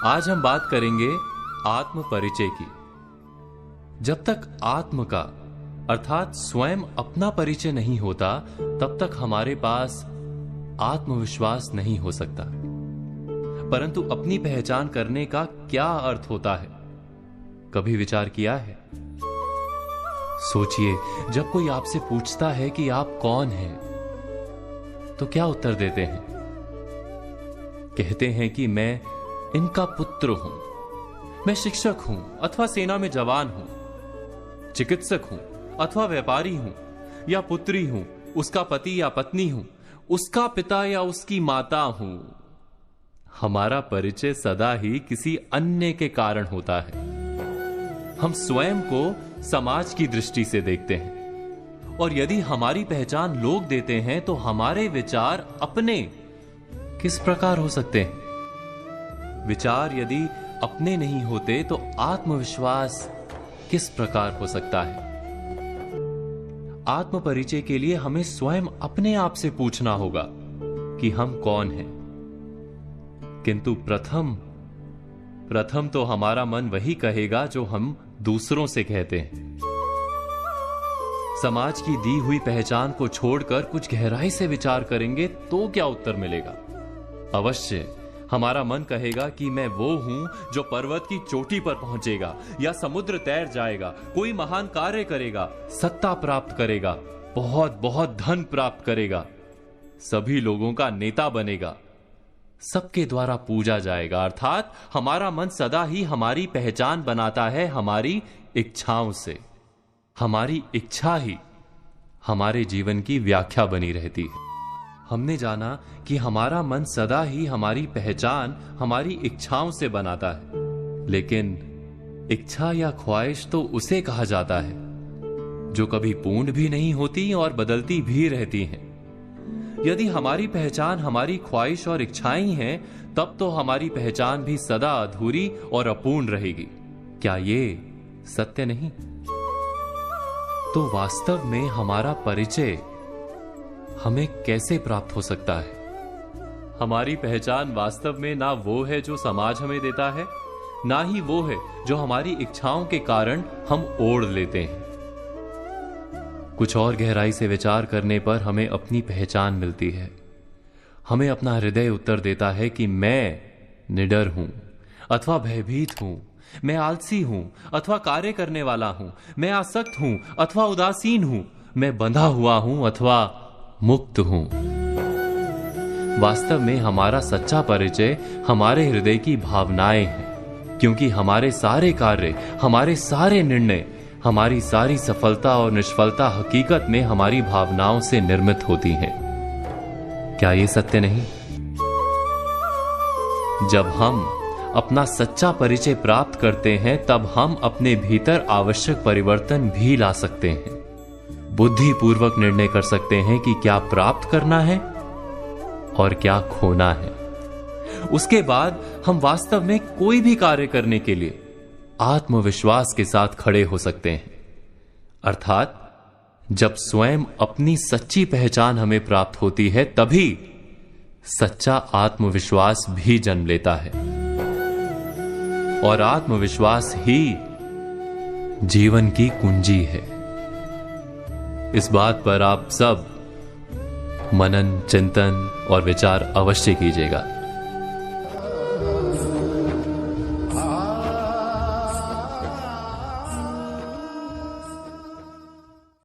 आज हम बात करेंगे आत्म परिचय की। जब तक आत्म का अर्थात स्वयं अपना परिचय नहीं होता, तब तक हमारे पास आत्मविश्वास नहीं हो सकता। परंतु अपनी पहचान करने का क्या अर्थ होता है, कभी विचार किया है? सोचिए, जब कोई आपसे पूछता है कि आप कौन हैं, तो क्या उत्तर देते हैं? कहते हैं कि मैं इनका पुत्र हूं, मैं शिक्षक हूं अथवा सेना में जवान हूं, चिकित्सक हूं अथवा व्यापारी हूं, या पुत्री हूं, उसका पति या पत्नी हूं, उसका पिता या उसकी माता हूं। हमारा परिचय सदा ही किसी अन्य के कारण होता है। हम स्वयं को समाज की दृष्टि से देखते हैं, और यदि हमारी पहचान लोग देते हैं तो हमारे विचार अपने किस प्रकार हो सकते हैं? विचार यदि अपने नहीं होते तो आत्मविश्वास किस प्रकार हो सकता है? आत्म परिचय के लिए हमें स्वयं अपने आप से पूछना होगा कि हम कौन हैं। किंतु प्रथम तो हमारा मन वही कहेगा जो हम दूसरों से कहते हैं। समाज की दी हुई पहचान को छोड़कर कुछ गहराई से विचार करेंगे तो क्या उत्तर मिलेगा? अवश्य हमारा मन कहेगा कि मैं वो हूं जो पर्वत की चोटी पर पहुंचेगा, या समुद्र तैर जाएगा, कोई महान कार्य करेगा, सत्ता प्राप्त करेगा, बहुत बहुत धन प्राप्त करेगा, सभी लोगों का नेता बनेगा, सबके द्वारा पूजा जाएगा। अर्थात हमारा मन सदा ही हमारी पहचान बनाता है हमारी इच्छाओं से। हमारी इच्छा ही हमारे जीवन की व्याख्या बनी रहती है। हमने जाना कि हमारा मन सदा ही हमारी पहचान हमारी इच्छाओं से बनाता है, लेकिन इच्छा या ख्वाहिश तो उसे कहा जाता है जो कभी पूर्ण भी नहीं होती और बदलती भी रहती हैं। यदि हमारी पहचान हमारी ख्वाहिश और इच्छाएं हैं, तब तो हमारी पहचान भी सदा अधूरी और अपूर्ण रहेगी। क्या ये सत्य नहीं? तो वास्तव में हमारा परिचय हमें कैसे प्राप्त हो सकता है? हमारी पहचान वास्तव में ना वो है जो समाज हमें देता है, ना ही वो है जो हमारी इच्छाओं के कारण हम ओढ़ लेते हैं। कुछ और गहराई से विचार करने पर हमें अपनी पहचान मिलती है। हमें अपना हृदय उत्तर देता है कि मैं निडर हूं अथवा भयभीत हूं, मैं आलसी हूं अथवा कार्य करने वाला हूं, मैं आसक्त हूं अथवा उदासीन हूं, मैं बंधा हुआ हूं अथवा मुक्त हूं। वास्तव में हमारा सच्चा परिचय हमारे हृदय की भावनाएं हैं, क्योंकि हमारे सारे कार्य, हमारे सारे निर्णय, हमारी सारी सफलता और निष्फलता हकीकत में हमारी भावनाओं से निर्मित होती हैं। क्या ये सत्य नहीं? जब हम अपना सच्चा परिचय प्राप्त करते हैं, तब हम अपने भीतर आवश्यक परिवर्तन भी ला सकते हैं। बुद्धिपूर्वक निर्णय कर सकते हैं कि क्या प्राप्त करना है और क्या खोना है। उसके बाद हम वास्तव में कोई भी कार्य करने के लिए आत्मविश्वास के साथ खड़े हो सकते हैं। अर्थात जब स्वयं अपनी सच्ची पहचान हमें प्राप्त होती है, तभी सच्चा आत्मविश्वास भी जन्म लेता है, और आत्मविश्वास ही जीवन की कुंजी है। इस बात पर आप सब मनन, चिंतन और विचार अवश्य कीजिएगा।